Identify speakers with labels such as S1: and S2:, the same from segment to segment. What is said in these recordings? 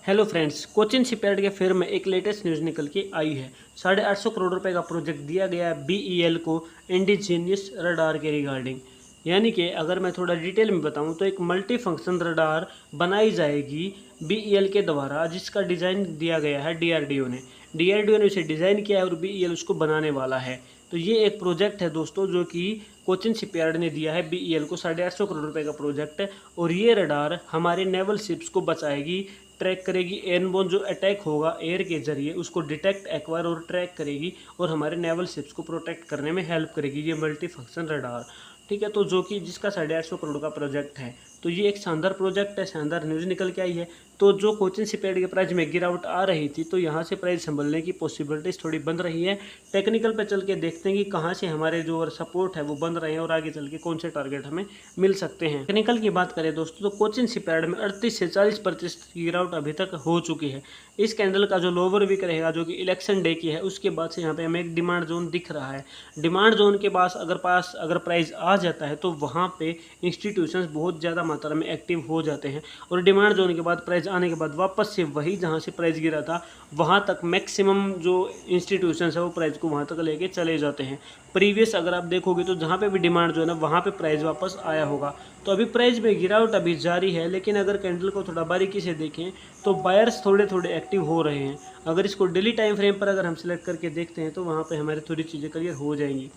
S1: Hello friends, Cochin shipyard के fair में एक लेटेस्ट न्यूज़ निकल के आई है। 850 करोड़ रुपए का प्रोजेक्ट दिया गया है बीईएल को इंडिजीनियस रडार के रिगार्डिंग। यानी कि अगर मैं थोड़ा डिटेल में बताऊं तो एक मल्टी फंक्शन रडार बनाई जाएगी बीईएल के द्वारा, जिसका डिज़ाइन दिया गया है डीआरडीओ ने। डीआरडीओ ने उसे डिज़ाइन किया है और बीईएल उसको बनाने वाला है। तो ये एक प्रोजेक्ट है दोस्तों, जो कि कोचिन शिपयार्ड ने दिया है बीईएल को 850 करोड़ रुपए का प्रोजेक्ट है। और ये रडार हमारे नेवल शिप्स को बचाएगी, ट्रैक करेगी। एयरबोर्न जो अटैक होगा एयर के जरिए उसको डिटेक्ट, एक्वायर और ट्रैक करेगी और हमारे नेवल शिप्स को प्रोटेक्ट करने में हेल्प करेगी ये मल्टी फंक्शन रडार। ठीक है, तो जो कि जिसका 850 करोड़ का प्रोजेक्ट है। तो ये एक शानदार प्रोजेक्ट है, शानदार न्यूज़ निकल के आई है। तो जो कोचिन शिपयार्ड के प्राइस में गिरावट आ रही थी, तो यहाँ से प्राइस संभलने की पॉसिबिलिटीज थोड़ी बन रही है। टेक्निकल पे चल के देखते हैं कि कहाँ से हमारे जो सपोर्ट है वो बन रहे हैं और आगे चल के कौन से टारगेट हमें मिल सकते हैं। टेक्निकल की बात करें दोस्तों, तो कोचिन शिपयार्ड में 38 से 40% की गिरावट अभी तक हो चुकी है। इस कैंडल का जो लोअर वीक रहेगा, जो कि इलेक्शन डे की है, उसके बाद से यहाँ पे हमें एक डिमांड जोन दिख रहा है। डिमांड जोन के पास अगर प्राइस आ जाता है तो वहाँ पे इंस्टीट्यूशंस बहुत ज़्यादा मात्रा में एक्टिव हो जाते हैं। और डिमांड जोन के बाद प्राइस आने के बाद वापस से वही जहाँ से प्राइस गिरा था वहाँ तक मैक्सिमम जो इंस्टीट्यूशंस है वो प्राइस को वहाँ तक लेके चले जाते हैं। प्रीवियस अगर आप देखोगे तो जहाँ पे भी डिमांड जो है ना, वहाँ पे प्राइस वापस आया होगा। तो अभी प्राइस में गिरावट अभी जारी है, लेकिन अगर कैंडल को थोड़ा बारीकी से देखें तो बायर्स थोड़े थोड़े एक्टिव हो रहे हैं। अगर इसको डेली टाइम फ्रेम पर अगर हम सेलेक्ट करके देखते हैं तो वहाँ पे हमारी थोड़ी चीज़ें क्लियर हो जाएंगी।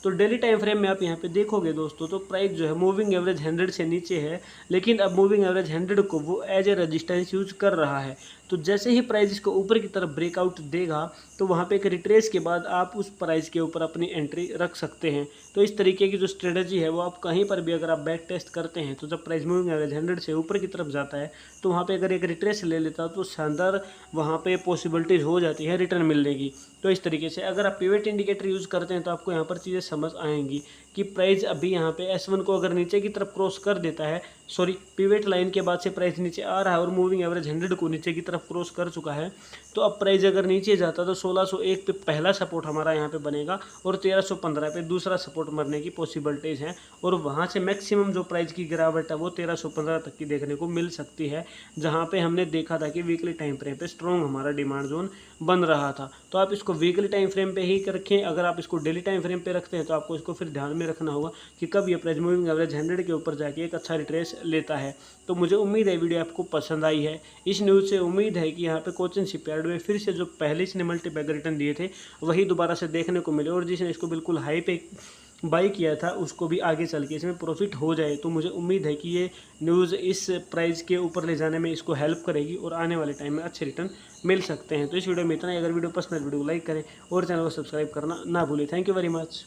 S1: तो डेली टाइम फ्रेम में आप यहाँ पे देखोगे दोस्तों, तो प्राइस जो है मूविंग एवरेज 100 से नीचे है, लेकिन अब मूविंग एवरेज 100 को वो एज ए रजिस्टेंस यूज कर रहा है। तो जैसे ही प्राइस इसको ऊपर की तरफ ब्रेकआउट देगा तो वहाँ पे एक रिट्रेस के बाद आप उस प्राइस के ऊपर अपनी एंट्री रख सकते हैं। तो इस तरीके की जो स्ट्रेटजी है वो आप कहीं पर भी अगर आप बैक टेस्ट करते हैं, तो जब प्राइस मूविंग एवरेज 100 से ऊपर की तरफ जाता है तो वहाँ पे अगर एक रिट्रेस ले लेता तो शानदार वहाँ पे पॉसिबिलिटीज़ हो जाती है रिटर्न मिलने की। तो इस तरीके से अगर आप पिवट इंडिकेटर यूज़ करते हैं तो आपको यहाँ पर चीज़ें समझ आएंगी कि प्राइस अभी यहाँ पे S1 को अगर नीचे की तरफ क्रॉस कर देता है, सॉरी पिवट लाइन के बाद से प्राइस नीचे आ रहा है और मूविंग एवरेज 100 को नीचे की तरफ क्रॉस कर चुका है, तो अब प्राइस अगर नीचे जाता तो 1601 पे पहला सपोर्ट हमारा यहाँ पे बनेगा और 1315 पे दूसरा सपोर्ट मरने की पॉसिबिलिटीज़ हैं। और वहाँ से मैक्सिमम जो प्राइस की गिरावट है वो 1315 तक की देखने को मिल सकती है, जहाँ पे हमने देखा था कि वीकली टाइम फ्रेम पे स्ट्रॉन्ग हमारा डिमांड जोन बन रहा था। तो आप इसको वीकली टाइम फ्रेम पे ही रखें। अगर आप इसको डेली टाइम फ्रेम पे रखते हैं तो आपको इसको फिर ध्यान में रखना होगा कि कब ये प्राइस मूविंग एवरेज 100 के ऊपर जाके एक अच्छा रिट्रेस लेता है। तो मुझे उम्मीद है वीडियो आपको पसंद आई है। इस न्यूज़ से उम्मीद है कि यहाँ पे कोचिन शिपयार्ड में फिर से जो पहले इसने मल्टीबैग रिटर्न दिए थे वही दोबारा से देखने को मिले, और जिसने इसको बिल्कुल हाई पे बाई किया था उसको भी आगे चल के इसमें प्रॉफिट हो जाए। तो मुझे उम्मीद है कि ये न्यूज़ इस प्राइस के ऊपर ले जाने में इसको हेल्प करेगी और आने वाले टाइम में अच्छे रिटर्न मिल सकते हैं। तो इस वीडियो में इतना ही। अगर वीडियो पसंद है वीडियो को लाइक करें और चैनल को सब्सक्राइब करना ना भूलें। Thank you very much.